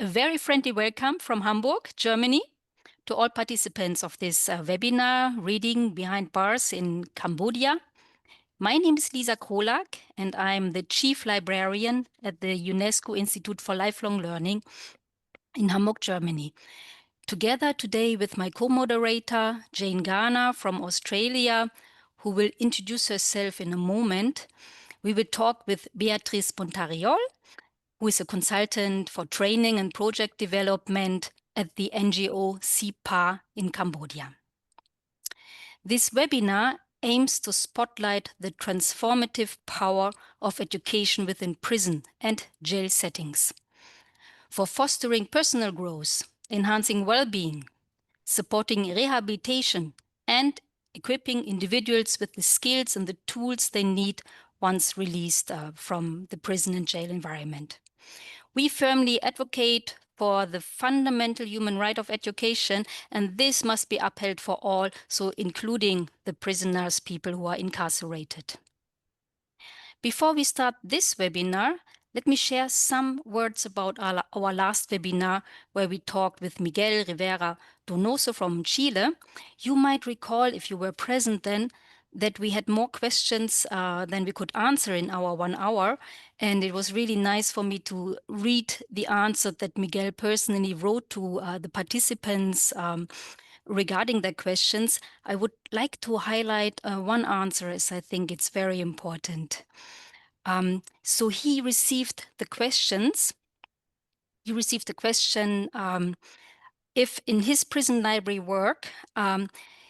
A very friendly welcome from Hamburg, Germany, to all participants of this webinar, Reading Behind Bars in Cambodia. My name is Lisa Krolak, and I'm the Chief Librarian at the UNESCO Institute for Lifelong Learning in Hamburg, Germany. Together today with my co-moderator, Jane Garner from Australia, who will introduce herself in a moment, we will talk with Beatrice Montariol, who is a consultant for training and project development at the NGO Sipar in Cambodia. This webinar aims to spotlight the transformative power of education within prison and jail settings for fostering personal growth, enhancing well-being, supporting rehabilitation, and equipping individuals with the skills and the tools they need once released from the prison and jail environment. We firmly advocate for the fundamental human right of education, and this must be upheld for all, so including the prisoners, people who are incarcerated. Before we start this webinar, let me share some words about our last webinar where we talked with Miguel Rivera Donoso from Chile. You might recall, if you were present then, that we had more questions than we could answer in our 1 hour. And it was really nice for me to read the answer that Miguel personally wrote to the participants regarding their questions. I would like to highlight one answer, as I think it's very important. So he received the questions. He received the question if in his prison library work,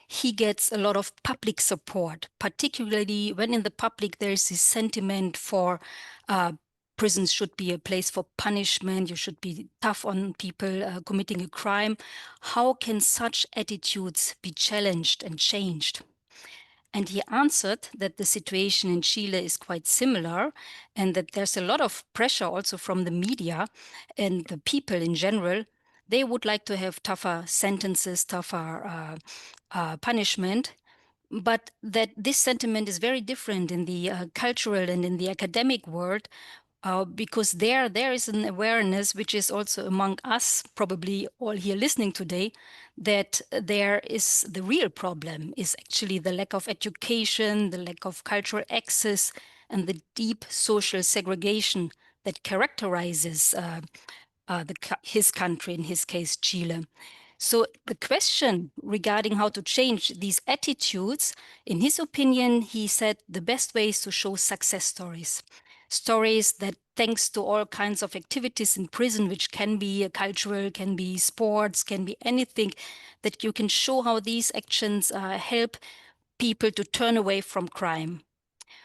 he gets a lot of public support, particularly when in the public there is this sentiment for prisons should be a place for punishment, you should be tough on people committing a crime. How can such attitudes be challenged and changed? And he answered that the situation in Chile is quite similar and that there's a lot of pressure also from the media and the people in general. They would like to have tougher sentences, tougher punishment, but that this sentiment is very different in the cultural and in the academic world, because there is an awareness, which is also among us, probably all here listening today, that there is the real problem is actually the lack of education, the lack of cultural access, and the deep social segregation that characterizes his country, in his case, Chile. So the question regarding how to change these attitudes, in his opinion, he said the best way is to show success stories. Stories that, thanks to all kinds of activities in prison, which can be cultural, can be sports, can be anything, that you can show how these actions help people to turn away from crime.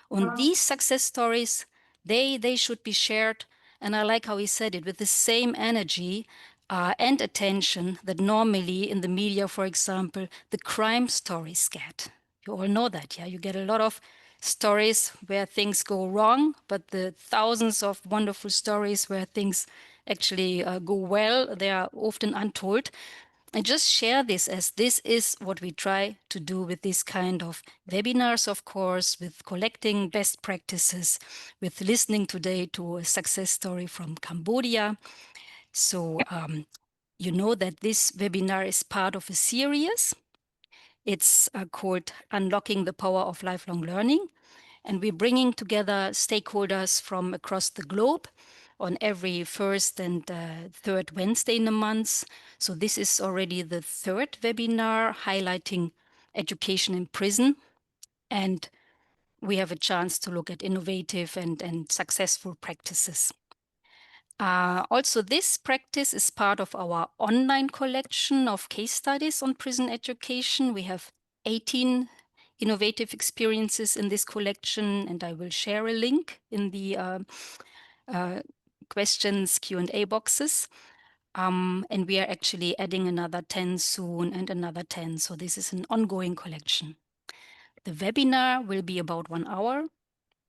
And these success stories, they should be shared, and I like how he said it, with the same energy and attention that normally in the media, for example, the crime stories get. You all know that, yeah? You get a lot of stories where things go wrong, but the thousands of wonderful stories where things actually go well, they are often untold. I just share this as this is what we try to do with this kind of webinars, of course, with collecting best practices, with listening today to a success story from Cambodia. So you know that this webinar is part of a series. It's called Unlocking the Power of Lifelong Learning. And we're bringing together stakeholders from across the globe on every first and third Wednesday in the month. So this is already the third webinar highlighting education in prison. And we have a chance to look at innovative and successful practices. Also, this practice is part of our online collection of case studies on prison education. We have 18 innovative experiences in this collection, and I will share a link in the questions Q&A boxes. And we are actually adding another 10 soon and another 10. So this is an ongoing collection. The webinar will be about 1 hour.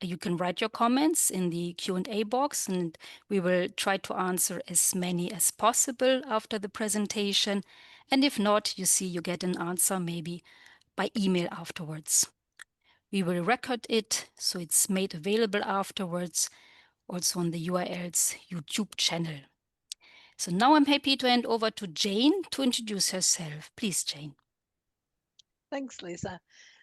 You can write your comments in the Q&A box, and we will try to answer as many as possible after the presentation. And if not, you get an answer maybe by email afterwards. We will record it, so it's made available afterwards, also on the URL's YouTube channel. So now I'm happy to hand over to Jane to introduce herself. Please, Jane. Thanks, Lisa.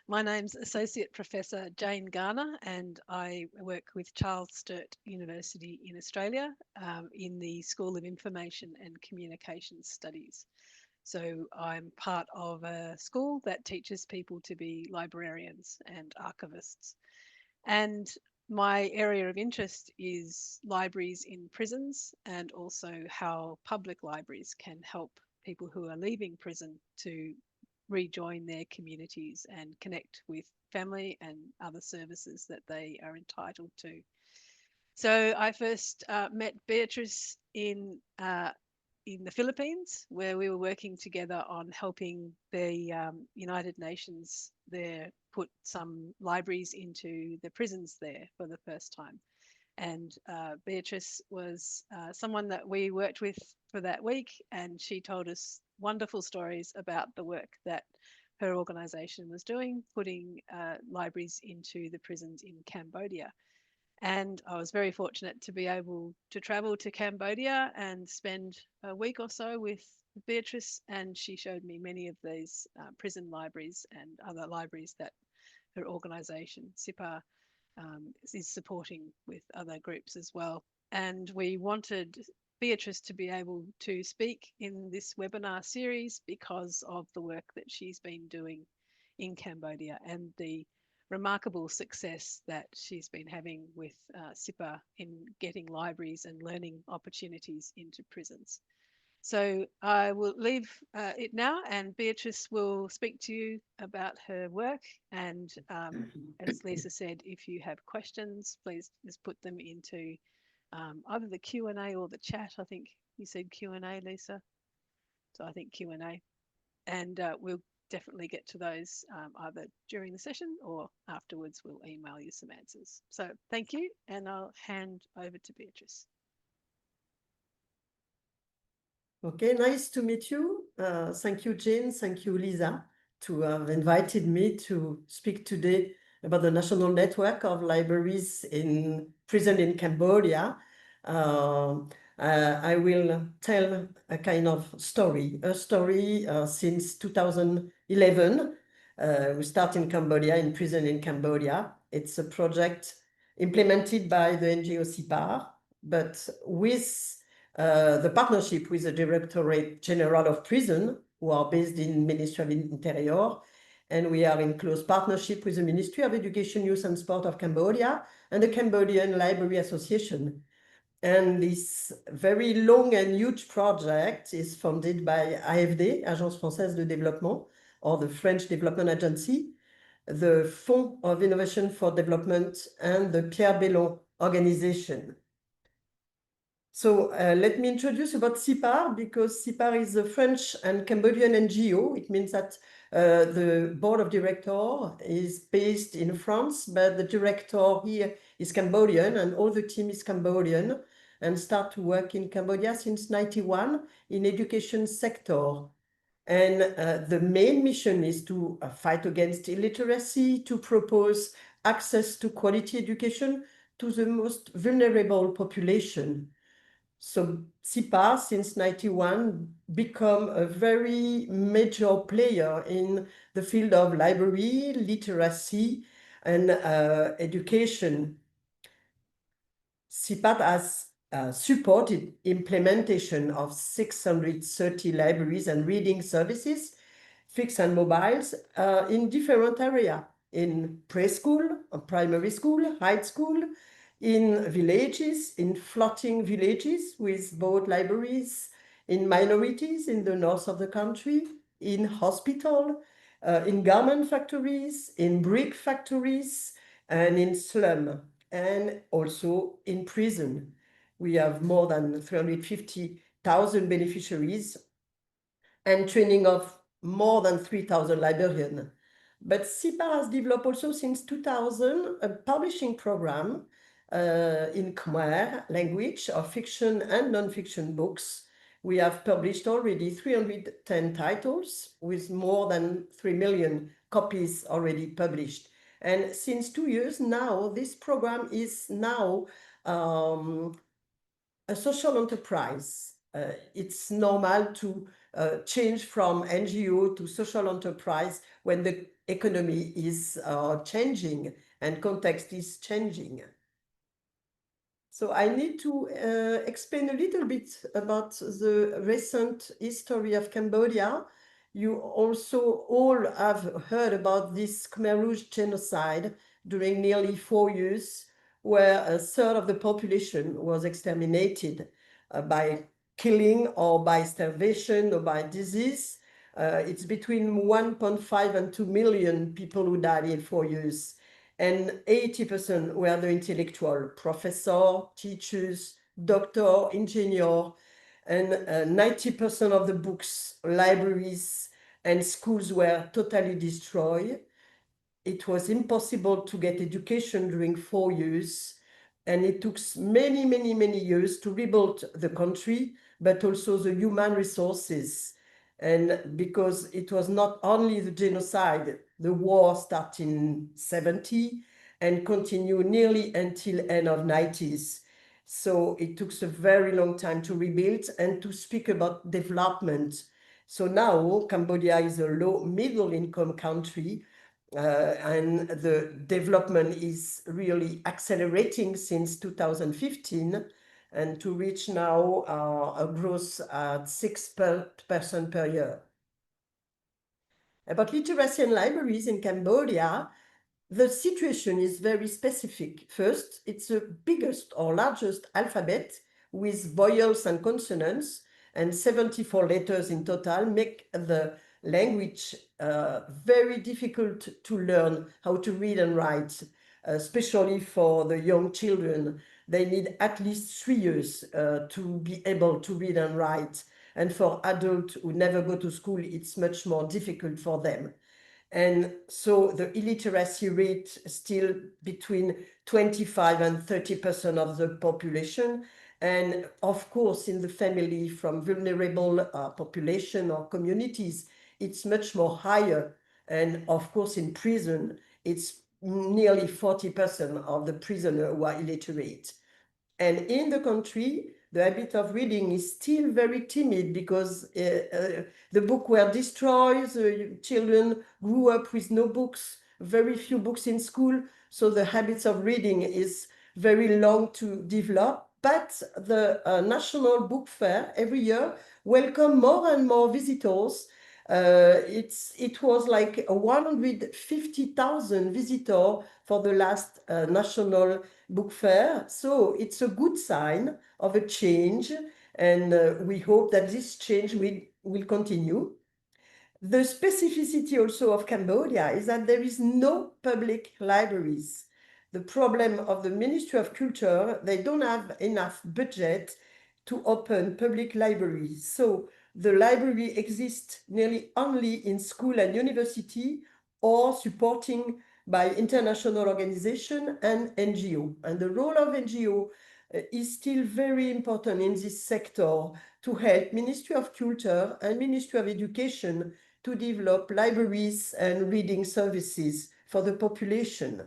My name's Associate Professor Jane Garner, and I work with Charles Sturt University in Australia in the School of Information and Communications Studies. So I'm part of a school that teaches people to be librarians and archivists. And my area of interest is libraries in prisons and also how public libraries can help people who are leaving prison to rejoin their communities and connect with family and other services that they are entitled to. So I first met Beatrice in the Philippines, where we were working together on helping the United Nations there put some libraries into the prisons there for the first time. And Beatrice was someone that we worked with for that week, and she told us wonderful stories about the work that her organisation was doing, putting libraries into the prisons in Cambodia. And I was very fortunate to be able to travel to Cambodia and spend a week or so with Beatrice, and she showed me many of these prison libraries and other libraries that her organisation, Sipar, is supporting with other groups as well. And we wanted Beatrice to be able to speak in this webinar series because of the work that she's been doing in Cambodia and the remarkable success that she's been having with SIPA in getting libraries and learning opportunities into prisons. So I will leave it now, and Beatrice will speak to you about her work. And as Lisa said, if you have questions, please just put them into either the Q&A or the chat. I think you said Q&A, Lisa. So I think Q&A. And we'll definitely get to those either during the session or afterwards. We'll email you some answers. So thank you, and I'll hand over to Beatrice. Okay, nice to meet you. Thank you, Jane. Thank you, Lisa, to have invited me to speak today about the National Network of Libraries in Prison in Cambodia. I will tell a kind of story, since 2011. We start in Cambodia, in prison in Cambodia. It's a project implemented by the NGO Sipar, but with the partnership with the Directorate General of Prison, who are based in Ministry of Interior, and we are in close partnership with the Ministry of Education, Youth and Sport of Cambodia and the Cambodian Library Association. And this very long and huge project is funded by AFD, Agence Française de Développement, or the French Development Agency, the Fonds of Innovation for Development, and the Pierre Bellon organization. So let me introduce about Sipar, because Sipar is a French and Cambodian NGO. It means that the board of directors is based in France, but the director here is Cambodian and all the team is Cambodian, and start to work in Cambodia since 91 in education sector. And the main mission is to fight against illiteracy, to propose access to quality education to the most vulnerable population. So Sipar, since 91, become a very major player in the field of library, literacy, and education. Sipar has supported implementation of 630 libraries and reading services, fixed and mobiles, in different areas, in preschool, primary school, high school, in villages, in floating villages with both libraries, in minorities in the north of the country, in hospital, in garment factories, in brick factories, and in slum, and also in prison. We have more than 350,000 beneficiaries and training of more than 3,000 librarians. But Sipar has developed also since 2000 a publishing program in Khmer language of fiction and non-fiction books. We have published already 310 titles with more than 3 million copies already published. And since 2 years now, this program is now a social enterprise it's normal to change from NGO to social enterprise when the economy is changing and context is changing. So I need to explain a little bit about the recent history of Cambodia. You also all have heard about this Khmer Rouge genocide during nearly 4 years, where a third of the population was exterminated by killing or by starvation or by disease. It's between 1.5 and 2 million people who died in 4 years. And 80% were the intellectual, professor, teachers, doctor, engineer, and 90% of the books, libraries, and schools were totally destroyed. It was impossible to get education during 4 years, and it took many, many, many years to rebuild the country, but also the human resources. And because it was not only the genocide, the war started in 70 and continued nearly until end of 90s. So it took a very long time to rebuild and to speak about development. So now Cambodia is a low middle income country, and the development is really accelerating since 2015, and to reach now a growth at 6% per year. About literacy and libraries in Cambodia, the situation is very specific. First, it's the biggest or largest alphabet with vowels and consonants, and 74 letters in total make the language very difficult to learn how to read and write, especially for the young children. They need at least 3 years to be able to read and write. And for adults who never go to school, it's much more difficult for them. And so the illiteracy rate is still between 25 and 30% of the population. And of course, in the family from vulnerable population or communities, it's much more higher. And of course, in prison, it's nearly 40% of the prisoners who are illiterate. And in the country, the habit of reading is still very timid because the books were destroyed, the children grew up with no books, very few books in school, so the habits of reading is very long to develop. But the National Book Fair every year welcome more and more visitors. It was like 150,000 visitors for the last National Book Fair. So it's a good sign of a change, and we hope that this change will continue. The specificity also of Cambodia is that there is no public libraries. The problem of the Ministry of Culture, they don't have enough budget to open public libraries. So the library exists nearly only in school and university or supporting by international organization and NGO. And the role of NGO is still very important in this sector to help Ministry of Culture and Ministry of Education to develop libraries and reading services for the population.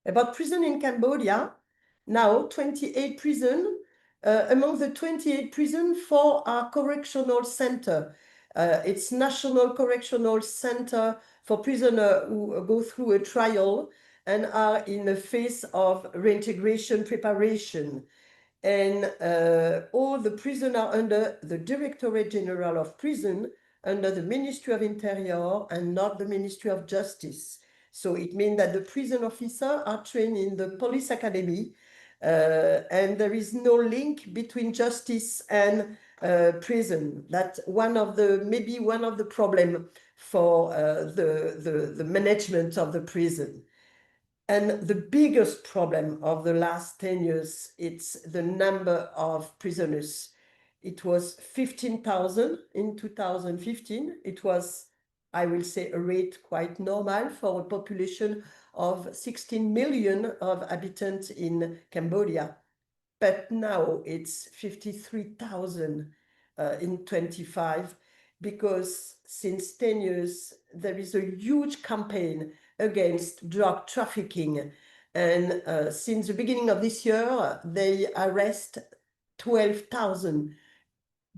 About prison in Cambodia, now 28 prisons. Among the 28 prisons, 4 are correctional center. It's National Correctional Center for prisoners who go through a trial and are in a phase of reintegration preparation. And all the prisons are under the Directorate General of Prison, under the Ministry of Interior and not the Ministry of Justice. So it means that the prison officers are trained in the police academy, and there is no link between justice and prison. That's maybe one of the problem for the management of the prison. And the biggest problem of the last 10 years, it's the number of prisoners. It was 15,000 in 2015. It was, I will say, a rate quite normal for a population of 16 million of inhabitants in Cambodia. But now it's 53,000 in 25, because since 10 years, there is a huge campaign against drug trafficking. And since the beginning of this year, they arrest 12,000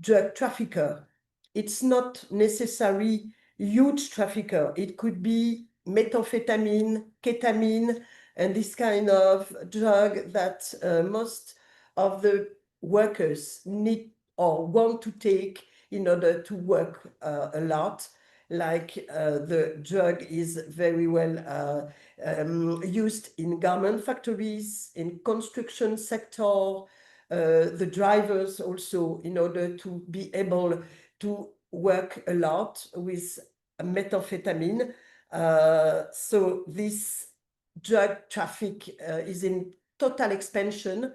drug trafficker. It's not necessarily huge trafficker. It could be methamphetamine, ketamine, and this kind of drug that most of the workers need or want to take in order to work a lot. Like the drug is very well used in garment factories, in construction sector, the drivers also, in order to be able to work a lot with methamphetamine. So this drug traffic is in total expansion.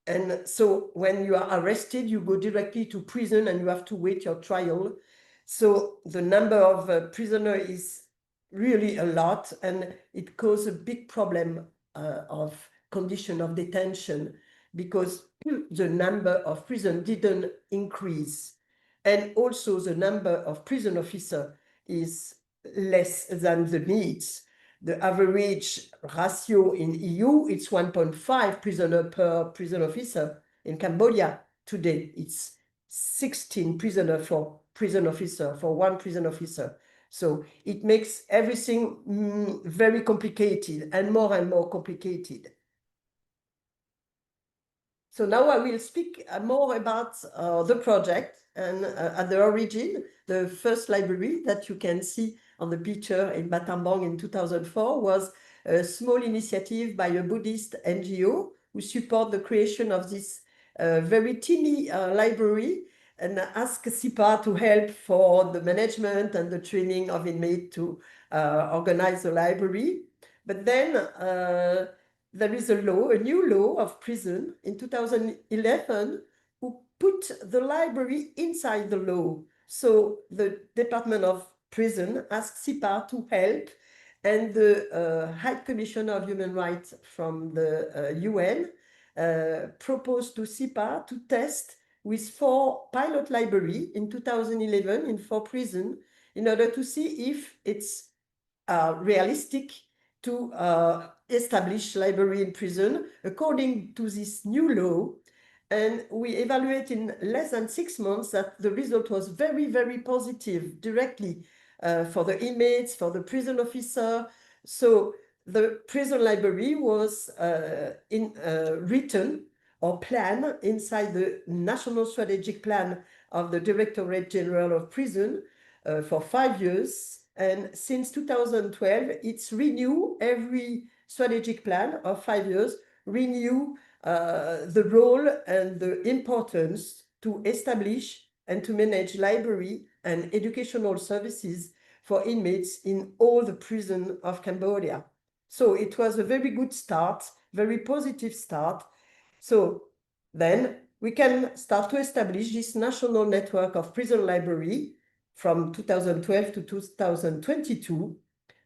And so when you are arrested, you go directly to prison and you have to wait your trial. So the number of prisoners is really a lot, and it causes a big problem of condition of detention, because the number of prison didn't increase. And also the number of prison officers is less than the needs. The average ratio in EU, it's 1.5 prisoner per prison officer. In Cambodia today, it's 16 prisoner for prison officer, for one prison officer. So it makes everything very complicated and more complicated. So now I will speak more about the project, and at the origin, the first library that you can see on the picture in Battambang in 2004 was a small initiative by a Buddhist NGO who support the creation of this very teeny library, and ask Sipar to help for the management and the training of inmates to organize the library. But then there is a law, a new law of prison in 2011, who put the library inside the law. So the Department of Prison asked Sipar to help, and the High Commissioner of Human Rights from the UN proposed to Sipar to test with 4 pilot library in 2011 in 4 prisons, in order to see if it's realistic to establish library in prison according to this new law. And we evaluate in less than 6 months that the result was very positive directly for the inmates, for the prison officer. So the prison library was written or planned inside the National Strategic Plan of the Directorate General of Prison for 5 years. And since 2012, it's renew every strategic plan of 5 years, renew the role and the importance to establish and to manage library and educational services for inmates in all the prisons of Cambodia. So it was a very good start, very positive start. So then we can start to establish this national network of prison library from 2012 to 2022.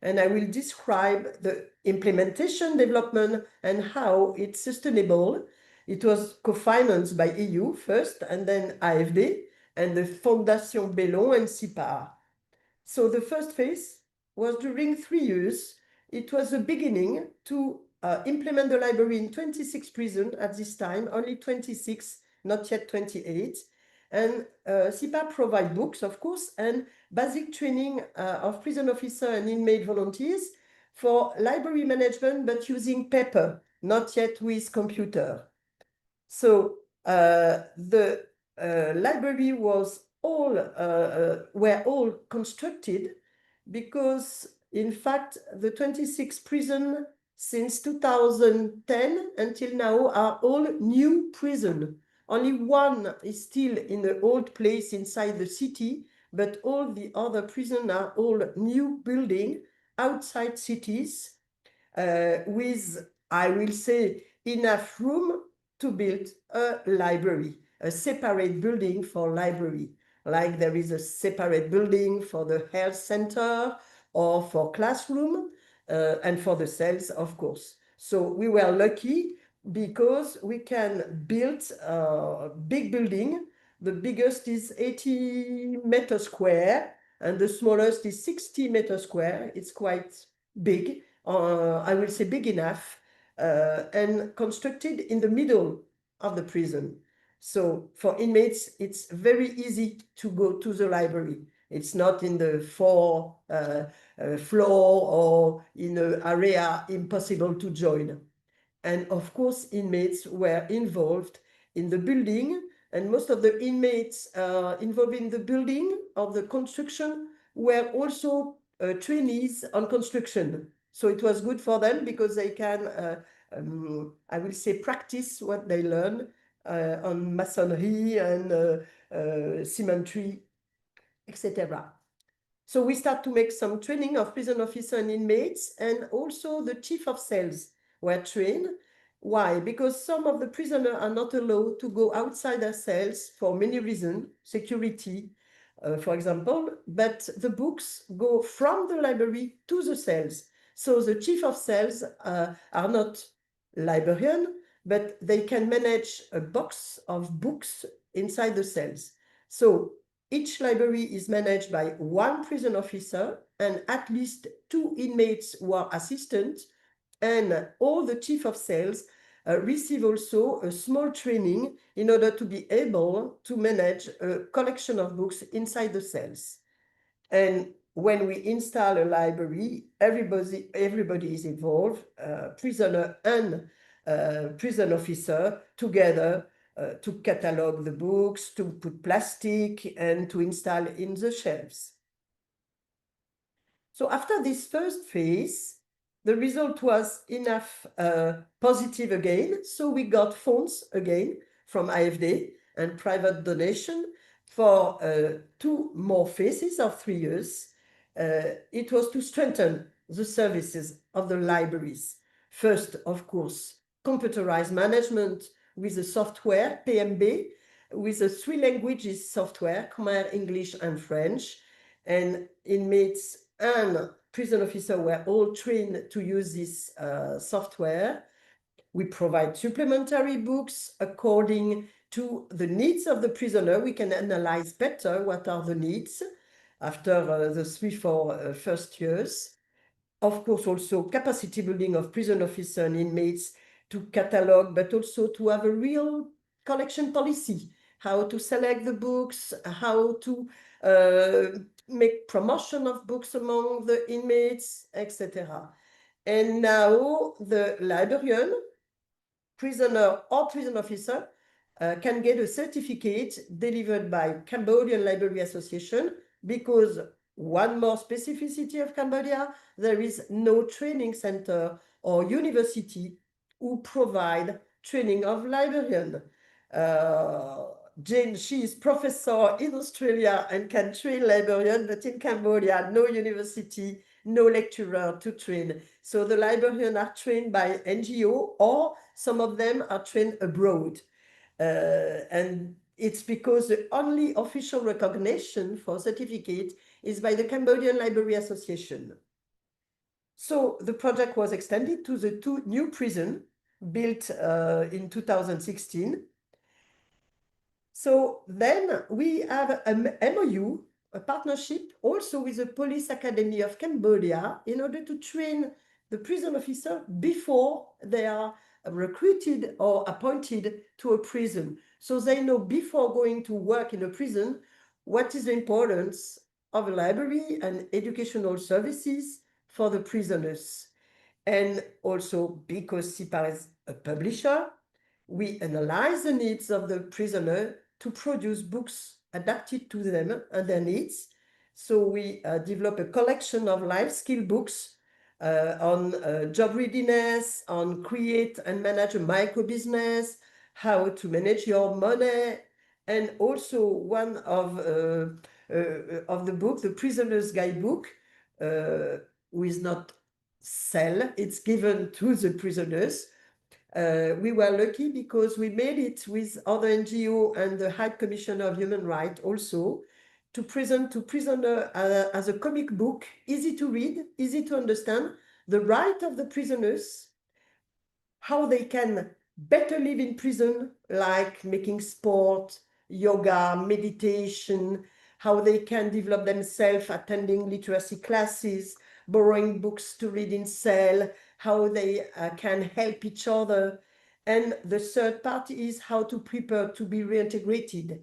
And I will describe the implementation, development, and how it's sustainable. It was co-financed by EU first, and then AFD, and the Fondation Bellon and Sipar. So the first phase was during 3 years. It was a beginning to implement the library in 26 prisons at this time, only 26, not yet 28. And Sipar provide books, of course, and basic training of prison officer and inmate volunteers for library management, but using paper, not yet with computer. So the library was were all constructed because, in fact, the 26 prisons since 2010 until now are all new prison. Only one is still in the old place inside the city, but all the other prisons are all new building outside cities with, I will say, enough room to build a library, a separate building for library. Like there is a separate building for the health center or for classroom and for the cells, of course. So we were lucky because we can build a big building. The biggest is 80 meters square and the smallest is 60 meters square. It's quite big, I will say big enough, and constructed in the middle of the prison. So for inmates, it's very easy to go to the library. It's not in the floor or in an area impossible to join. And of course, inmates were involved in the building, and most of the inmates involved in the building of the construction were also trainees on construction. So it was good for them because they can, I will say, practice what they learn on masonry and cemetery, etc. So we start to make some training of prison officer and inmates, and also the chief of cells were trained. Why? Because some of the prisoners are not allowed to go outside their cells for many reasons, security, for example, but the books go from the library to the cells. So the chief of cells are not librarian, but they can manage a box of books inside the cells. So each library is managed by one prison officer and at least 2 inmates who are assistants, and all the chief of cells receive also a small training in order to be able to manage a collection of books inside the cells. And when we install a library, everybody is involved, prisoner and prison officer together, to catalog the books, to put plastic, and to install in the shelves. So after this first phase, the result was enough positive again. So we got funds again from AFD and private donation for 2 more phases of 3 years. It was to strengthen the services of the libraries. First, of course, computerized management with the software, PMB, with the 3 languages software, Khmer, English, and French. And inmates and prison officers were all trained to use this software. We provide supplementary books according to the needs of the prisoner. We can analyze better what are the needs after the 3-4 first years. Of course, also capacity building of prison officers and inmates to catalog, but also to have a real collection policy, how to select the books, how to make promotion of books among the inmates, etc. And now the librarian, prisoner or prison officer can get a certificate delivered by Cambodian Library Association, because one more specificity of Cambodia, there is no training center or university who provide training of librarian. Jane, she is professor in Australia and can train librarian, but in Cambodia, no university, no lecturer to train. So the librarians are trained by NGO, or some of them are trained abroad. And it's because the only official recognition for certificate is by the Cambodian Library Association. So the project was extended to the 2 new prisons built in 2016. So then we have an MOU, a partnership also with the Police Academy of Cambodia, in order to train the prison officer before they are recruited or appointed to a prison. So they know before going to work in a prison what is the importance of a library and educational services for the prisoners. And also, because Sipar is a publisher, we analyze the needs of the prisoner to produce books adapted to them and their needs. So we develop a collection of life skill books on job readiness, on create and manage a micro business, how to manage your money, and also one of the book, the Prisoner's Guidebook, who is not sell, it's given to the prisoners. We were lucky because we made it with other NGO and the High Commissioner of Human Rights also, to present to prisoner as a comic book, easy to read, easy to understand, the right of the prisoners, how they can better live in prison, like making sport, yoga, meditation, how they can develop themselves, attending literacy classes, borrowing books to read in cell, how they can help each other. And the third part is how to prepare to be reintegrated.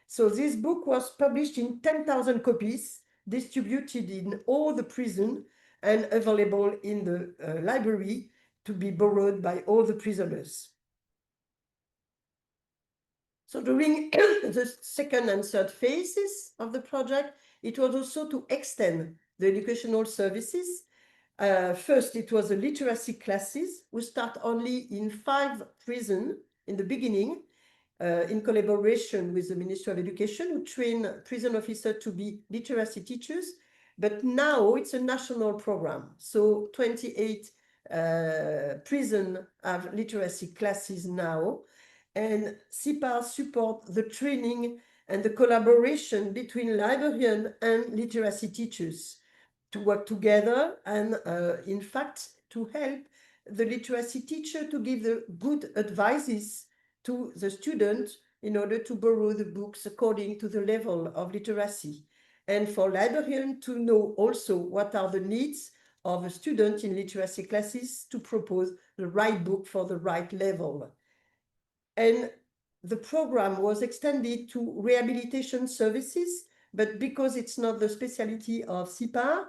So this book was published in 10,000 copies, distributed in all the prison and available in the library to be borrowed by all the prisoners. So during the second and third phases of the project, it was also to extend the educational services. First, it was the literacy classes. We start only in 5 prisons in the beginning, in collaboration with the Ministry of Education, who train prison officers to be literacy teachers. But now it's a national program. So 28 prisons have literacy classes now. And Sipar support the training and the collaboration between librarians and literacy teachers to work together and, in fact, to help the literacy teacher to give the good advices to the student in order to borrow the books according to the level of literacy. And for librarians to know also what are the needs of a student in literacy classes to propose the right book for the right level. And the program was extended to rehabilitation services, but because it's not the specialty of Sipar,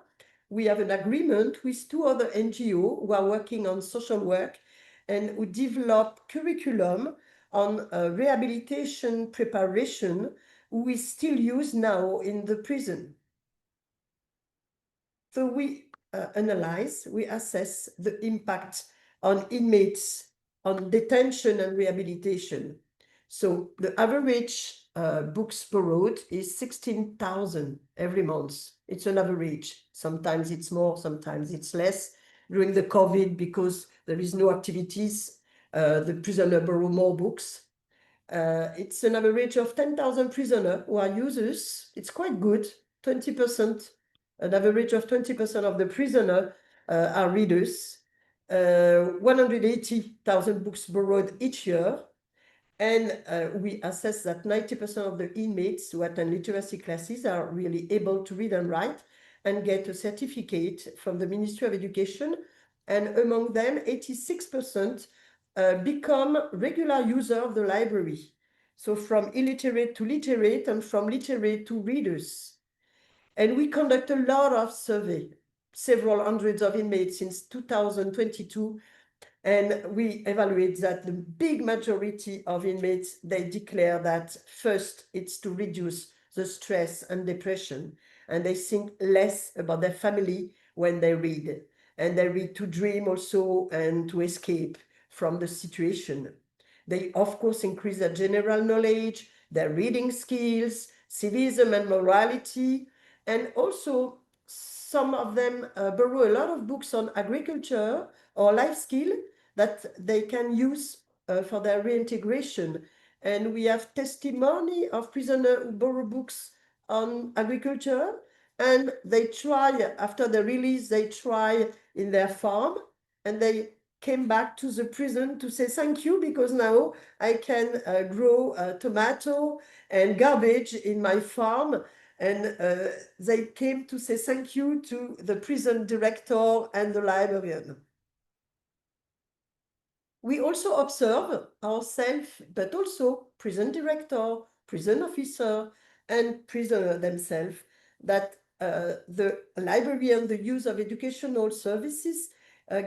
we have an agreement with 2 other NGO who are working on social work and who develop curriculum on rehabilitation preparation, we still use now in the prison. So we analyze, we assess the impact on inmates, on detention and rehabilitation. So the average books borrowed is 16,000 every month. It's an average. Sometimes it's more, sometimes it's less. During the COVID, because there is no activities, the prisoner borrow more books. It's an average of 10,000 prisoners who are users. It's quite good, 20%. An average of 20% of the prisoners are readers. 180,000 books borrowed each year. And we assess that 90% of the inmates who attend literacy classes are really able to read and write and get a certificate from the Ministry of Education. And among them, 86% become regular user of the library. So from illiterate to literate and from literate to readers. And we conduct a lot of survey, several hundreds of inmates since 2022. And we evaluate that the big majority of inmates, they declare that first, it's to reduce the stress and depression. And they think less about their family when they read. And they read to dream also and to escape from the situation. They, of course, increase their general knowledge, their reading skills, civism and morality. And also, some of them borrow a lot of books on agriculture or life skill that they can use for their reintegration. And we have testimony of prisoners who borrow books on agriculture, and they try, after the release, they try in their farm, and they came back to the prison to say thank you because now I can grow tomato and garbage in my farm. And they came to say thank you to the prison director and the librarian. We also observe ourselves, but also prison director, prison officer, and prisoner themselves, that the library and the use of educational services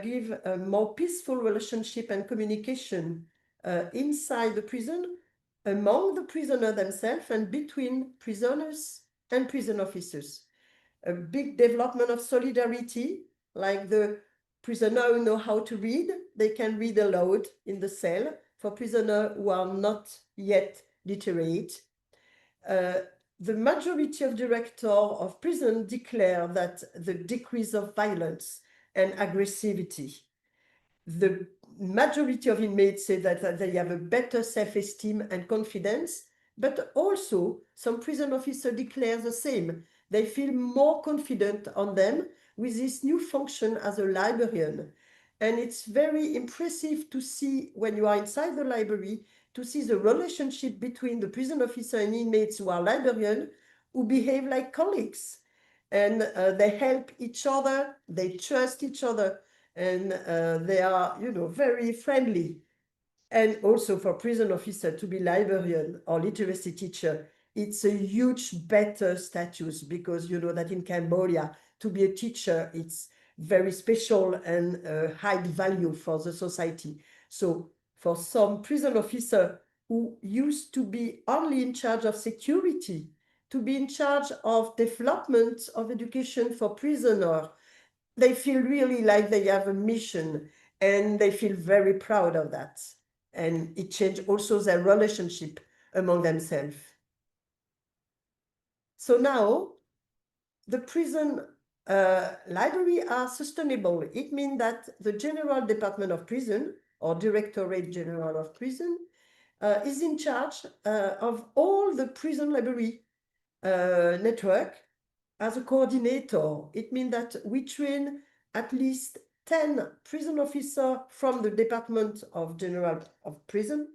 give a more peaceful relationship and communication inside the prison, among the prisoner themselves, and between prisoners and prison officers. A big development of solidarity, like the prisoner who know how to read, they can read aloud in the cell. For prisoners who are not yet literate, the majority of directors of prison declare that the decrease of violence and aggressivity. The majority of inmates say that they have a better self-esteem and confidence, but also some prison officers declare the same. They feel more confident on them with this new function as a librarian. And it's very impressive to see when you are inside the library, to see the relationship between the prison officer and inmates who are librarians, who behave like colleagues. And they help each other, they trust each other, and they are, very friendly. And also for prison officer to be librarian or literacy teacher, it's a huge better status, because you know that in Cambodia, to be a teacher, it's very special and high value for the society. So for some prison officer who used to be only in charge of security, to be in charge of development of education for prisoner, they feel really like they have a mission, and they feel very proud of that. And it changed also their relationship among themselves. So now the prison library are sustainable. It means that the General Department of Prison, or Directorate General of Prison, is in charge of all the prison library network as a coordinator. It means that we train at least 10 prison officers from the Department of General of Prison,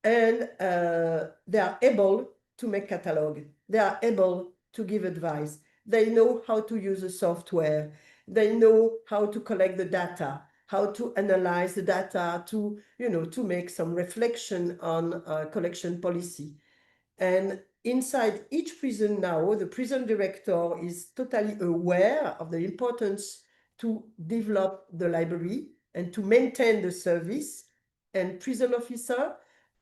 and they are able to make catalog. They are able to give advice. They know how to use the software. They know how to collect the data, how to analyze the data, to, you know, to make some reflection on collection policy. And inside each prison now, the prison director is totally aware of the importance to develop the library and to maintain the service. And prison officer,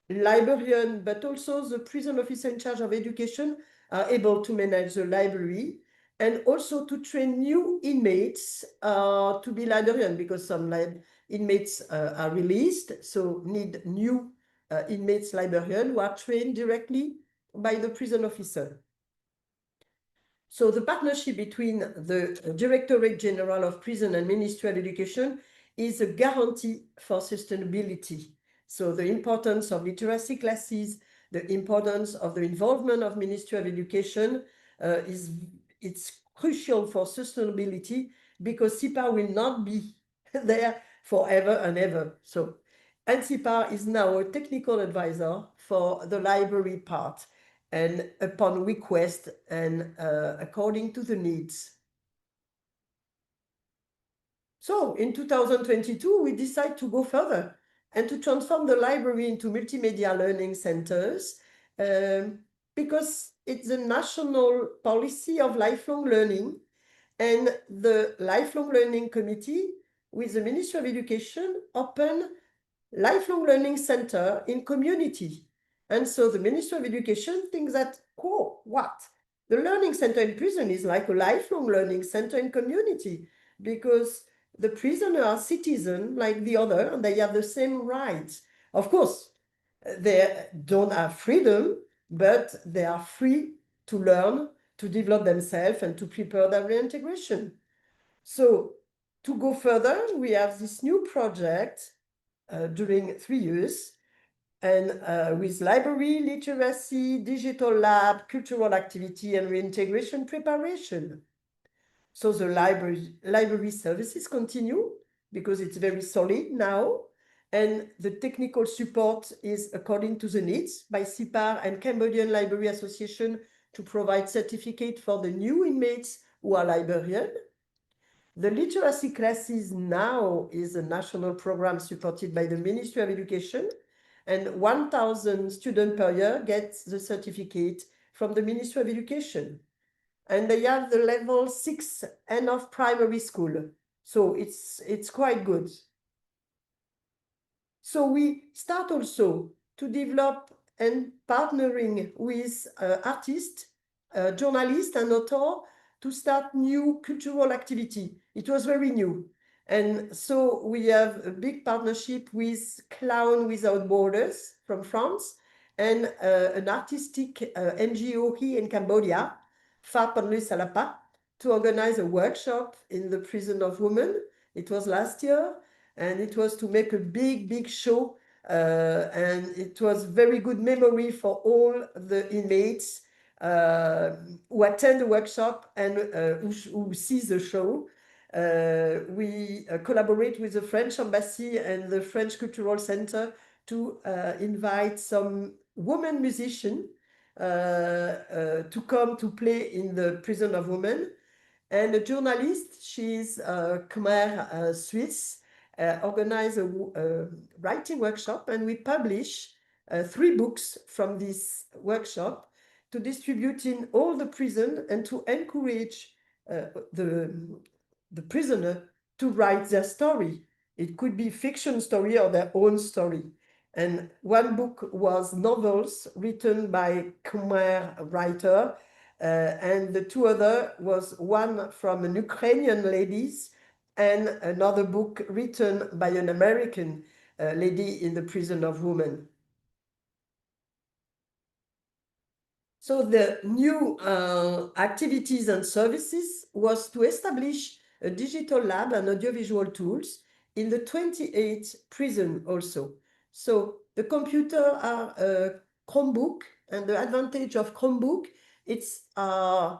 librarian, but also the prison officer in charge of education are able to manage the library, and also to train new inmates to be librarian, because some inmates are released, so need new inmates librarian who are trained directly by the prison officer. So the partnership between the Directorate General of Prison and Ministry of Education is a guarantee for sustainability. So the importance of literacy classes, the importance of the involvement of Ministry of Education it's crucial for sustainability, because Sipar will not be there forever and ever. So, and Sipar is now a technical advisor for the library part, and upon request and according to the needs. So in 2022, we decided to go further and to transform the library into multimedia learning centers, because it's a national policy of lifelong learning, and the Lifelong Learning Committee with the Ministry of Education opened lifelong learning center in community. And so the Ministry of Education thinks that, oh, what? The learning center in prison is like a lifelong learning center in community, because the prisoners are citizens like the other, and they have the same rights. Of course, they don't have freedom, but they are free to learn, to develop themselves, and to prepare their reintegration. So to go further, we have this new project during 3 years, and with library, literacy, digital lab, cultural activity, and reintegration preparation. So the library services continue, because it's very solid now, and the technical support is according to the needs by Sipar and Cambodian Library Association to provide certificate for the new inmates who are librarian. The literacy classes now is a national program supported by the Ministry of Education, and 1,000 students per year get the certificate from the Ministry of Education. And they have the level 6 and of primary school. So it's quite good. So we start also to develop and partnering with artists, journalists and authors to start new cultural activity. It was very new. And so we have a big partnership with Clown Without Borders from France, and an artistic NGO here in Cambodia, Fa Panlu Salapa, to organize a workshop in the prison of women. It was last year, and it was to make a big show, and it was very good memory for all the inmates who attend the workshop and who see the show. We collaborate with the French Embassy and the French Cultural Center to invite some women musicians to come to play in the prison of women. And a journalist, she's Khmer Swiss, organize a writing workshop, and we publish 3 books from this workshop to distribute in all the prison and to encourage the prisoner to write their story. It could be fiction story or their own story. And one book was novels written by Khmer writer, and the 2 other was one from an Ukrainian ladies and another book written by an American lady in the prison of women. So the new activities and services was to establish a digital lab and audiovisual tools in the 28 prison also. So the computer are a Chromebook, and the advantage of Chromebook, it's a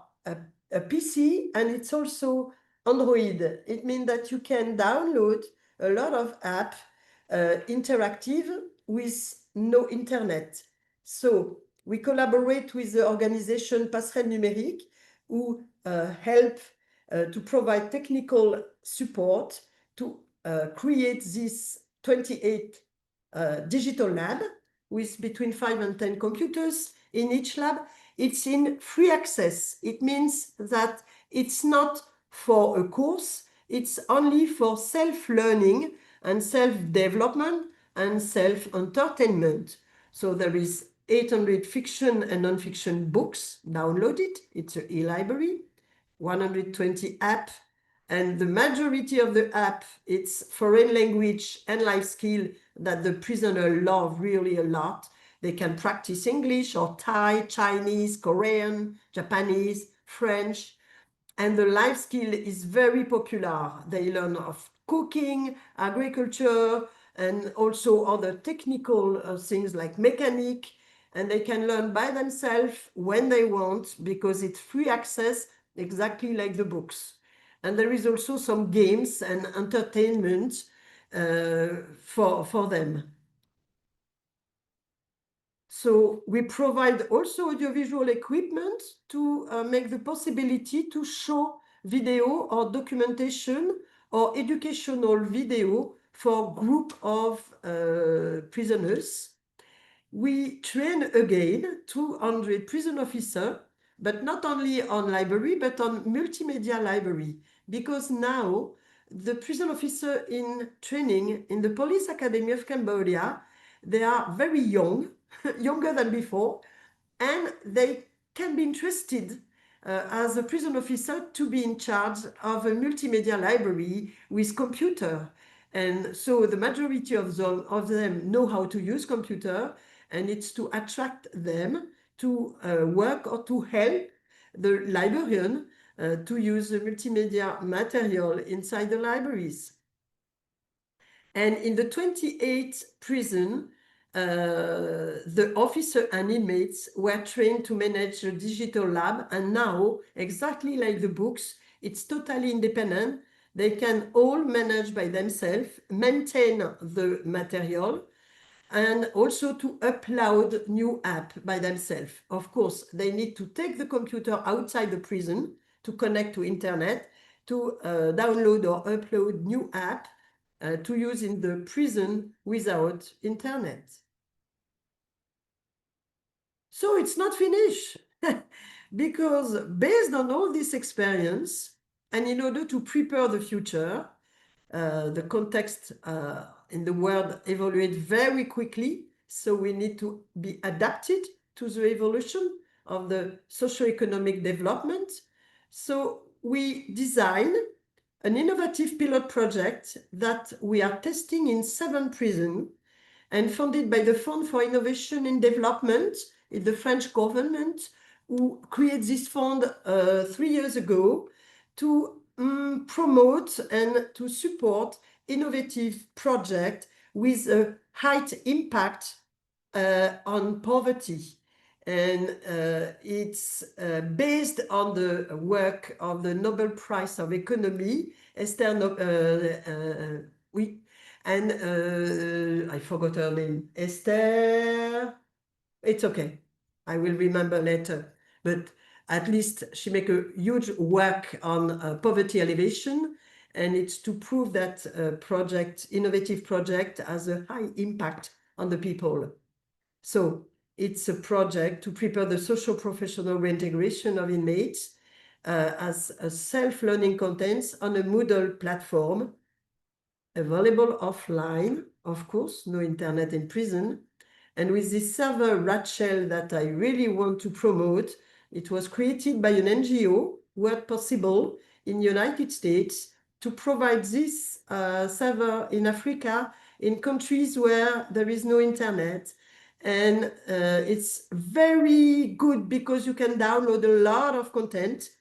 PC, and it's also Android. It means that you can download a lot of apps interactive with no internet. So we collaborate with the organization Passerelle Numérique, who help to provide technical support to create this 28 digital lab with between 5 and 10 computers in each lab. It's in free access. It means that it's not for a course, it's only for self-learning and self-development and self-entertainment. So there is 800 fiction and non-fiction books downloaded. It's an e-library, 120 apps, and the majority of the app, it's foreign language and life skill that the prisoner love really a lot. They can practice English or Thai, Chinese, Korean, Japanese, French, and the life skill is very popular. They learn of cooking, agriculture, and also other technical things like mechanic, and they can learn by themselves when they want because it's free access, exactly like the books. And there is also some games and entertainment for them. So we provide also audiovisual equipment to make the possibility to show video or documentation or educational video for group of prisoners. We train again 200 prison officers, but not only on library, but on multimedia library, because now the prison officer in training in the Police Academy of Cambodia, they are very young, younger than before, and they can be interested as a prison officer to be in charge of a multimedia library with computer. And so the majority of them know how to use computer, and it's to attract them to work or to help the librarian to use the multimedia material inside the libraries. And in the 28 prison, the officer and inmates were trained to manage a digital lab, and now, exactly like the books, it's totally independent. They can all manage by themselves, maintain the material, and also to upload new app by themselves. Of course, they need to take the computer outside the prison to connect to internet, to download or upload new app to use in the prison without internet. So it's not finished because based on all this experience and in order to prepare the future, the context in the world evolved very quickly. So we need to be adapted to the evolution of the socio-economic development. So we design an innovative pilot project that we are testing in 7 prisons and funded by the Fund for Innovation and Development in the French government, who created this fund 3 years ago to promote and to support innovative projects with a high impact on poverty. And it's based on the work of the Nobel Prize of Economy, Esther I forgot her name. Esther, it's okay. I will remember later. But at least she make a huge work on poverty elevation. and it's to prove that innovative project has a high impact on the people. So it's a project to prepare the socio-professional reintegration of inmates as a self-learning contents on a Moodle platform, available offline, of course, no internet in prison. And with this server Rachel that I really want to promote, it was created by an NGO, World Possible, in United States, to provide this server in Africa, in countries where there is no internet. And it's very good because you can download a lot of content.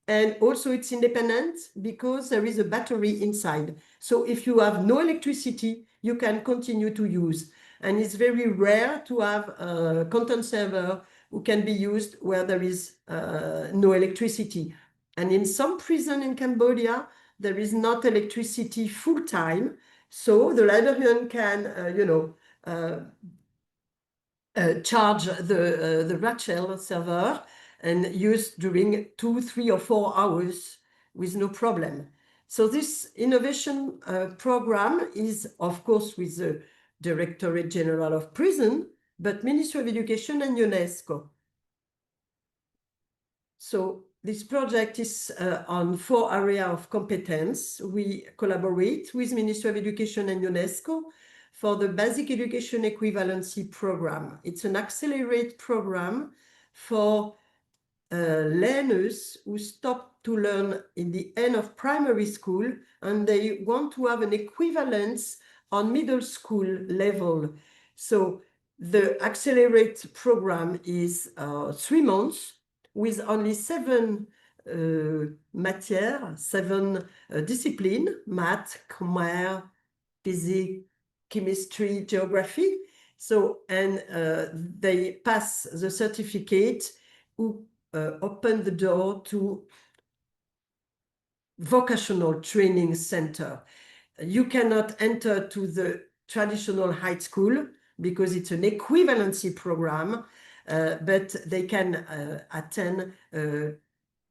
And also it's independent because there is a battery inside. So if you have no electricity, you can continue to use. And it's very rare to have a content server who can be used where there is no electricity. And in some prison in Cambodia, there is not electricity full time. So the librarian can, charge the Rachel server and use during 2, 3, or 4 hours with no problem. So this innovation program is, of course, with the Directorate General of Prison, but Ministry of Education and UNESCO. So this project is on 4 areas of competence. We collaborate with Ministry of Education and UNESCO for the Basic Education Equivalency Program. It's an accelerated program for learners who stop to learn in the end of primary school and they want to have an equivalence on middle school level. So the accelerate program is 3 months with only 7 matières, 7 disciplines: math, grammar, physics, chemistry, geography. So, and they pass the certificate who open the door to vocational training center. You cannot enter to the traditional high school because it's an equivalency program, but they can attend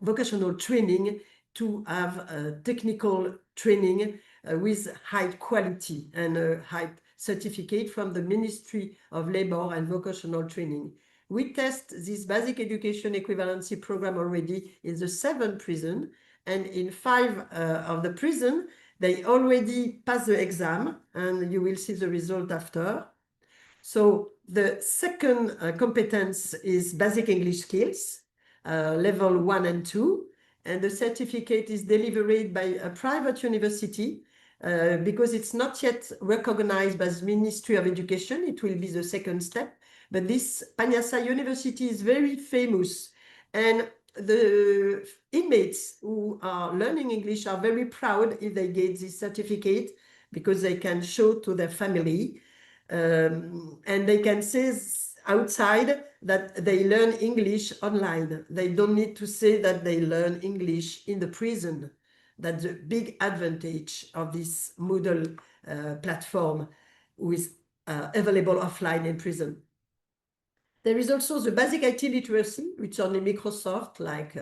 vocational training to have technical training with high quality and a high certificate from the Ministry of Labor and Vocational Training. We test this basic education equivalency program already in the 7 prison, and in 5 of the prison, they already passed the exam, and you will see the result after. So the second competence is basic English skills, level 1 and 2, and the certificate is delivered by a private university because it's not yet recognized by the Ministry of Education. It will be the second step, but this Panyasa University is very famous, and the inmates who are learning English are very proud if they get this certificate because they can show to their family. And they can say outside that they learn English online. They don't need to say that they learn English in the prison. That's a big advantage of this Moodle platform with available offline in prison. There is also the basic IT literacy, which are in Microsoft, like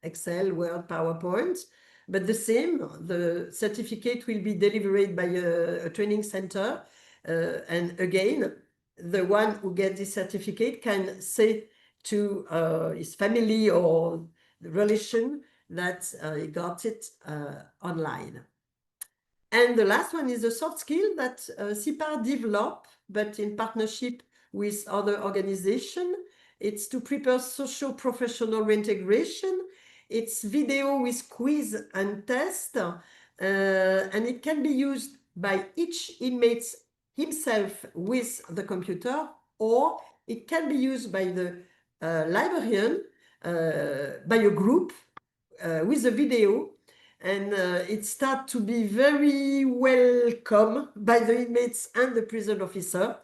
Excel, Word, PowerPoint. But the same, the certificate will be delivered by a training center. And again, the one who gets this certificate can say to his family or the relation that he got it online. And the last one is the soft skill that Sipar develop, but in partnership with other organizations. It's to prepare socio-professional reintegration. It's video with quiz and test, and it can be used by each inmate himself with the computer, or it can be used by the librarian, by a group with a video. And it starts to be very welcome by the inmates and the prison officer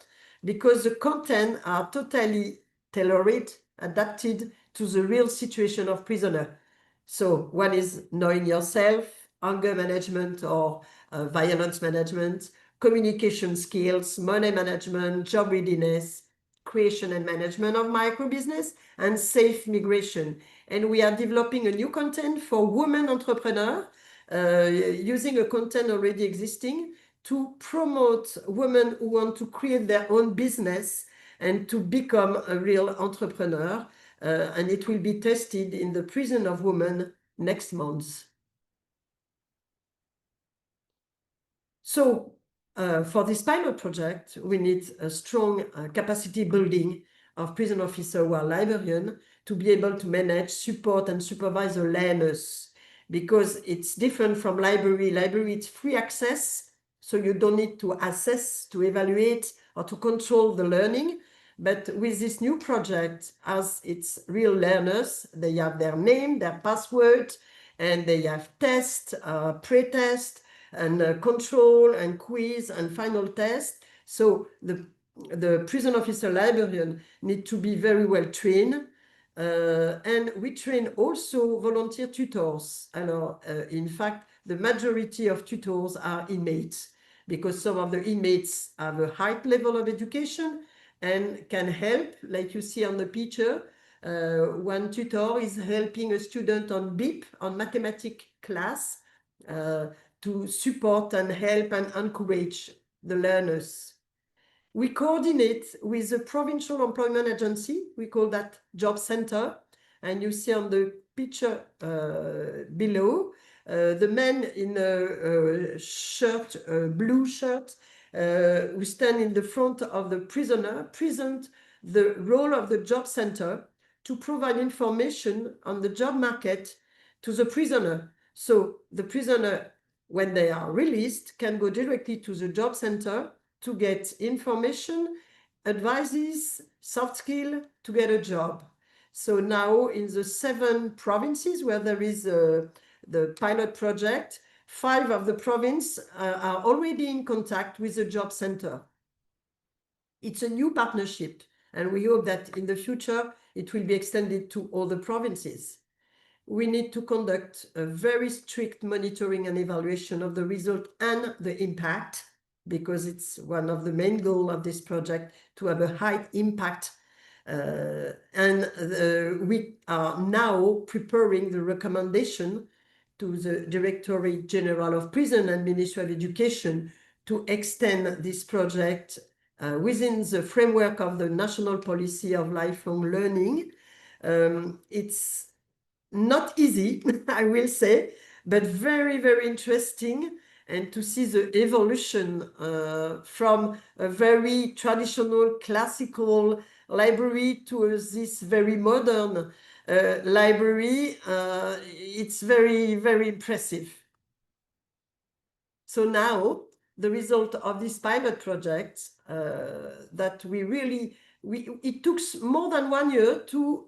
because the content are totally tailored, adapted to the real situation of prisoner. So one is knowing yourself, anger management or violence management, communication skills, money management, job readiness, creation and management of micro business, and safe migration. And we are developing a new content for women entrepreneurs using a content already existing to promote women who want to create their own business and to become a real entrepreneur. And it will be tested in the prison of women next month. So for this pilot project, we need a strong capacity building of prison officers who are librarians to be able to manage, support, and supervise the learners, because it's different from library. Library, it's free access, so you don't need to assess, to evaluate, or to control the learning. But with this new project, as it's real learners, they have their name, their password, and they have test, pre-test, and control and quiz and final test. So the prison officer librarian need to be very well trained. And we train also volunteer tutors. In fact, the majority of tutors are inmates, because some of the inmates have a high level of education and can help, like you see on the picture. One tutor is helping a student on BIP, on mathematics class, to support and help and encourage the learners. We coordinate with the provincial employment agency. We call that job center. And you see on the picture below, the man in a shirt, blue shirt, who stand in the front of the prisoner, present the role of the job center to provide information on the job market to the prisoner. So the prisoner, when they are released, can go directly to the job center to get information, advices, soft skill to get a job. So now in the 7 provinces where there is the pilot project, 5 of the provinces are already in contact with the job center. It's a new partnership, and we hope that in the future it will be extended to all the provinces. We need to conduct a very strict monitoring and evaluation of the result and the impact, because it's one of the main goals of this project to have a high impact. We are now preparing the recommendation to the Directorate General of Prison and Ministry of Education to extend this project within the framework of the National Policy of Lifelong Learning. It's not easy, I will say, but very, very interesting, and to see the evolution from a very traditional classical library to this very modern library. It's very, very impressive. So now the result of this pilot project that it took more than 1 year to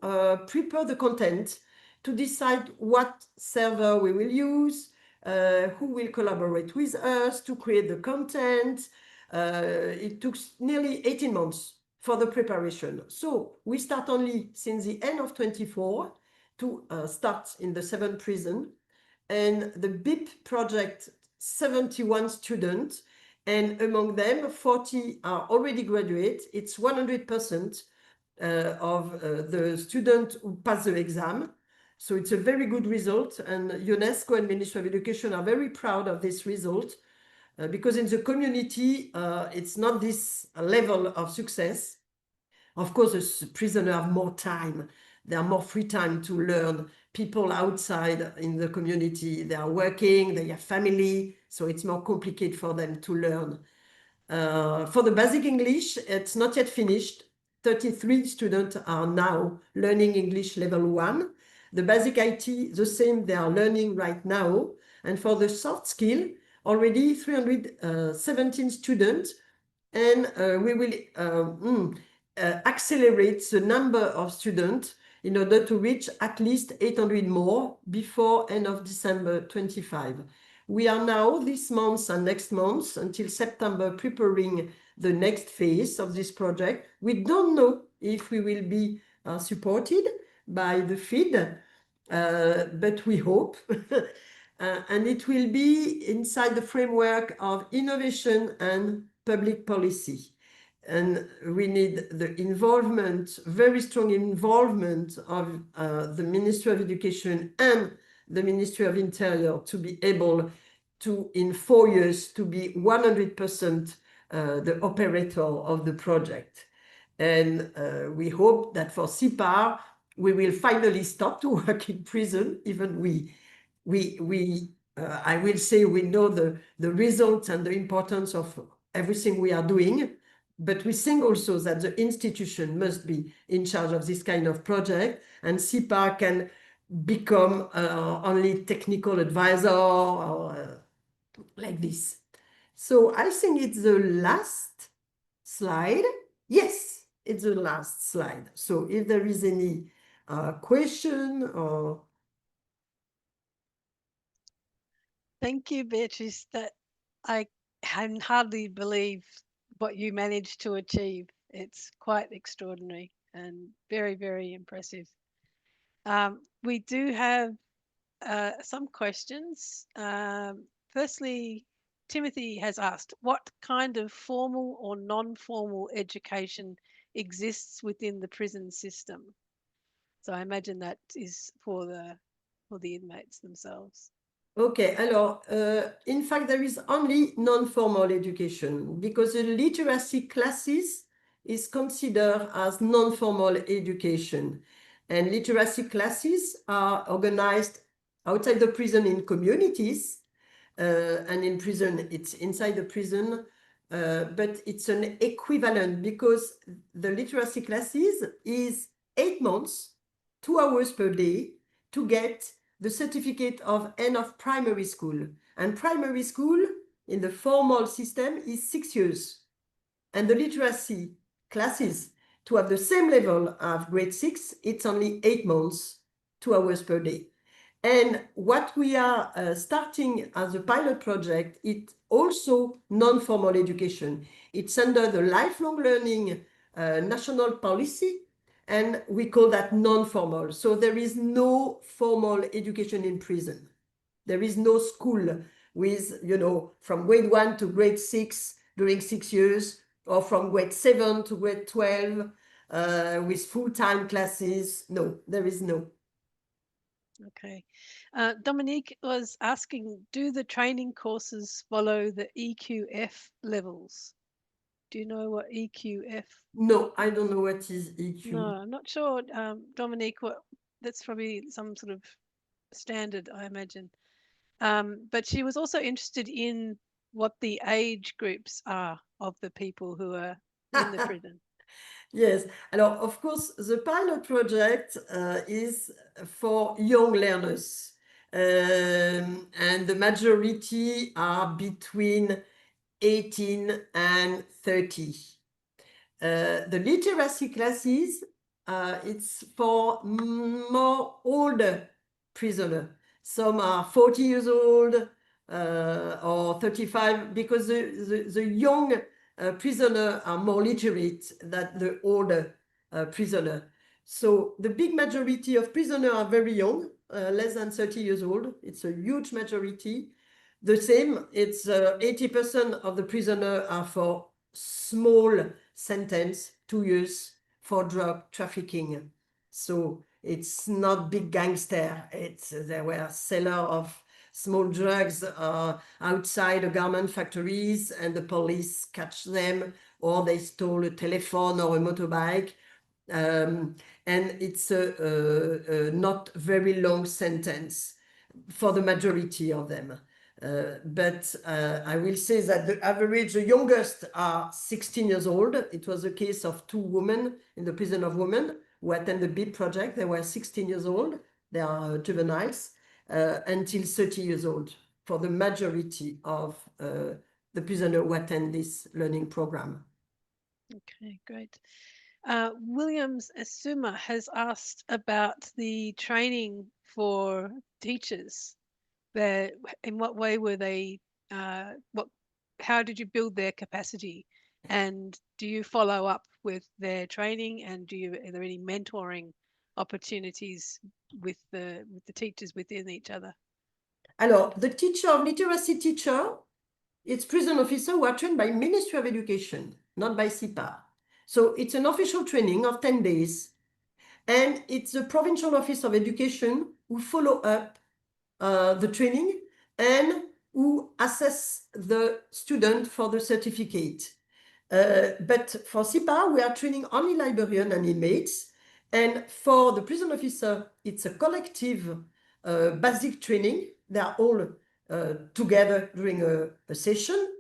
prepare the content, to decide what server we will use, who will collaborate with us to create the content. It took nearly 18 months for the preparation. So we start only since the end of 24 to start in the 7th prison. And the BIP project, 71 students, and among them 40 are already graduate. It's 100% of the students who pass the exam. So it's a very good result, and UNESCO and Ministry of Education are very proud of this result, because in the community, it's not this level of success. Of course, the prisoners have more time. They have more free time to learn. People outside in the community, they are working, they have family, so it's more complicated for them to learn. For the basic English, it's not yet finished. 33 students are now learning English level 1. The basic IT, the same, they are learning right now. And for the soft skill, already 317 students, and we will accelerate the number of students in order to reach at least 800 more before end of December 25. We are now this month and next month until September preparing the next phase of this project. We don't know if we will be supported by the FID, but we hope. And it will be inside the framework of innovation and public policy. And we need the involvement, very strong involvement of the Ministry of Education and the Ministry of Interior to be able to, in 4 years, to be 100% the operator of the project. And we hope that for Sipar, we will finally stop to work in prison, even I will say we know the results and the importance of everything we are doing, but we think also that the institution must be in charge of this kind of project, and Sipar can become only technical advisor or like this. So I think it's the last slide. Yes, it's the last slide. So if there is any question or... Thank you, Beatrice. That I can hardly believe what you managed to achieve. It's quite extraordinary and very, very impressive. We do have some questions. Firstly, Timothy has asked, what kind of formal or non-formal education exists within the prison system? So I imagine that is for the inmates themselves. Okay, alors, in fact, there is only non-formal education because the literacy classes is considered as non-formal education. And literacy classes are organized outside the prison in communities, and in prison, it's inside the prison, but it's an equivalent because the literacy classes is 8 months, 2 hours per day to get the certificate of end of primary school. And primary school in the formal system is 6 years. And the literacy classes to have the same level of grade 6, it's only 8 months, 2 hours per day. And what we are starting as a pilot project, it's also non-formal education. It's under the lifelong learning national policy, and we call that non-formal. So there is no formal education in prison. There is no school with, from grade 1 to grade 6 during 6 years, or from grade 7 to grade 12 with full-time classes. No, there is no. Okay. Dominique was asking, do the training courses follow the EQF levels? Do you know what EQF? No, I don't know what is EQ. No, I'm not sure, Dominique, that's probably some sort of standard, I imagine. But she was also interested in what the age groups are of the people who are in the prison. Yes, alors of course, the pilot project is for young learners, and the majority are between 18 and 30. The literacy classes, it's for more older prisoners. Some are 40 years old or 35, because the young prisoners are more literate than the older prisoner. So the big majority of prisoners are very young, less than 30 years old. It's a huge majority. The same, it's 80% of the prisoners are for small sentence, 2 years for drug trafficking. So it's not big gangster. There were seller of small drugs outside the garment factories, and the police catch them, or they stole a telephone or a motorbike. And it's a not very long sentence for the majority of them. But I will say that the average, the youngest are 16 years old. It was a case of 2 women in the prison of women who attended the BIP project. They were 16 years old. They are juveniles until 30 years old for the majority of the prisoners who attend this learning program. Okay, great. Williams Asuma has asked about the training for teachers. In what way were they, how did you build their capacity? And do you follow up with their training, and are there any mentoring opportunities with the teachers within each other? Alors, the literacy teacher, it's prison officer who are trained by Ministry of Education, not by Sipar. So it's an official training of 10 days. And it's the Provincial Office of Education who follow up the training and who assess the student for the certificate. But for Sipar, we are training only librarian and inmates. And for the prison officer, it's a collective basic training. They are all together during a session.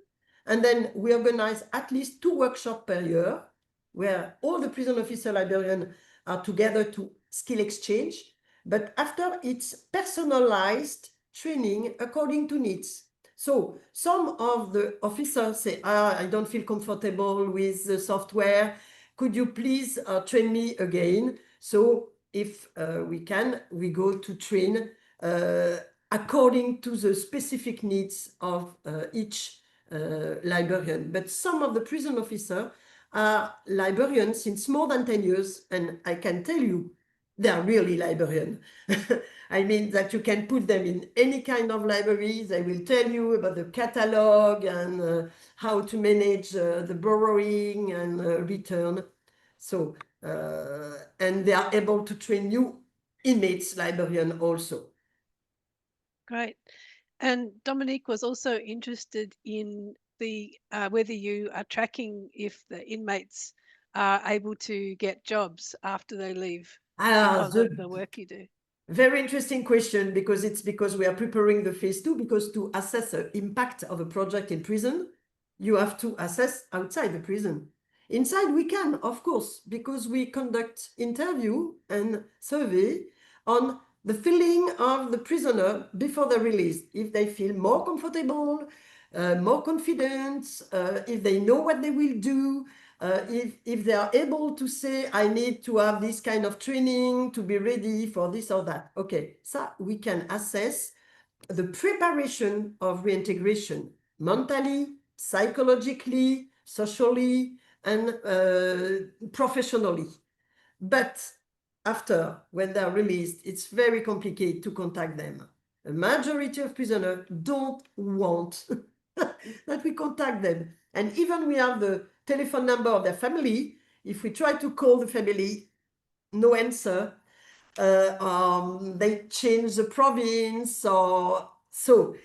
And then we organize at least 2 workshops per year where all the prison officer librarians are together to skill exchange. But after, it's personalized training according to needs. So some of the officers say, I don't feel comfortable with the software. Could you please train me again? So if we can, we go to train according to the specific needs of each librarian. But some of the prison officers are librarians since more than 10 years, and I can tell you, they are really librarians. I mean that you can put them in any kind of library. They will tell you about the catalog and how to manage the borrowing and return. So, and they are able to train new inmates librarian also. Great. And Dominique was also interested in the whether you are tracking if the inmates are able to get jobs after they leave because of the work you do. Very interesting question, because we are preparing the phase 2, because to assess the impact of a project in prison, you have to assess outside the prison. Inside we can, of course, because we conduct interview and survey on the feeling of the prisoner before they're released. If they feel more comfortable, more confident, if they know what they will do, if they are able to say, I need to have this kind of training to be ready for this or that. Okay, so we can assess the preparation of reintegration mentally, psychologically, socially, and professionally. But after, when they're released, it's very complicated to contact them. A majority of prisoners don't want that we contact them. And even we have the telephone number of their family. If we try to call the family, no answer. They change the province, or so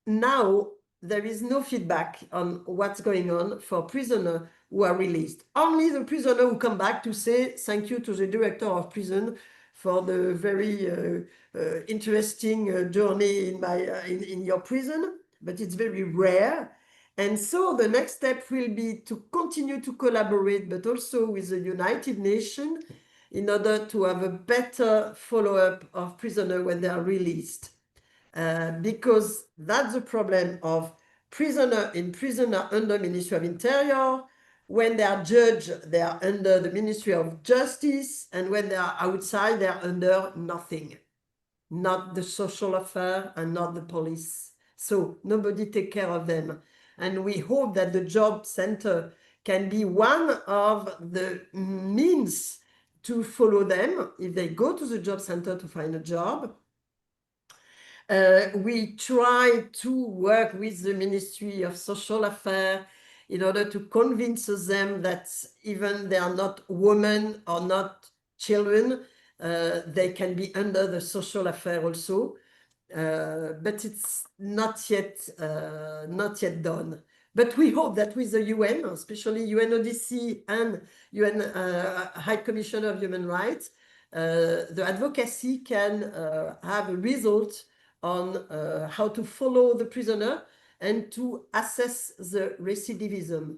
now there is no feedback on what's going on for prisoners who are released. Only the prisoner who come back to say thank you to the director of prison for the very interesting journey in your prison, but it's very rare. And so the next step will be to continue to collaborate, but also with the United Nations, in order to have a better follow-up of prisoners when they are released. Because that's the problem of prisoner under Ministry of Interior. When they are judged, they are under the Ministry of Justice, and when they are outside, they are under nothing, not the social affair and not the police. So nobody take care of them. And we hope that the job center can be one of the means to follow them if they go to the job center to find a job. We try to work with the Ministry of Social Affairs in order to convince them that even they are not women or not children, they can be under the social affair also. But it's not yet done. But we hope that with the UN, especially UNODC and UN High Commissioner of Human Rights, the advocacy can have a result on how to follow the prisoner and to assess the recidivism.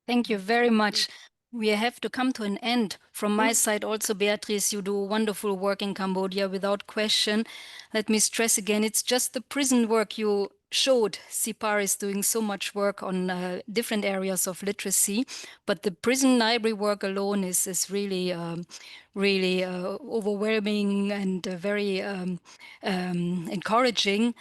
Thank you very much. We have to come to an end. From my side also, Beatrice, you do wonderful work in Cambodia without question. Let me stress again, it's just the prison work you showed. Sipar is doing so much work on different areas of literacy, but the prison library work alone is really, really overwhelming and very encouraging.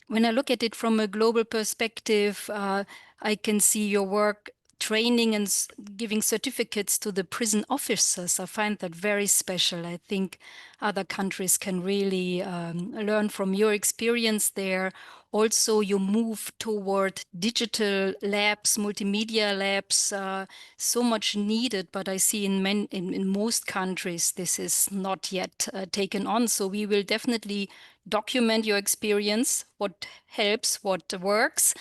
When I look at it from a global perspective, I can see your work training and giving certificates to the prison officers. I find that very special. I think other countries can really learn from your experience there. Also, you move toward digital labs, multimedia labs, so much needed, but I see in most countries this is not yet taken on. So we will definitely document your experience, what helps, what works.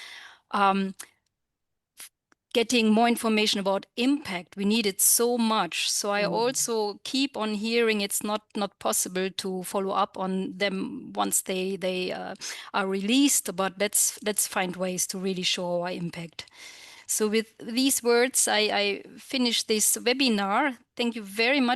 Getting more information about impact. We need it so much. So I also keep on hearing it's not possible to follow up on them once they are released, but let's find ways to really show our impact. So with these words, I finish this webinar. Thank you very much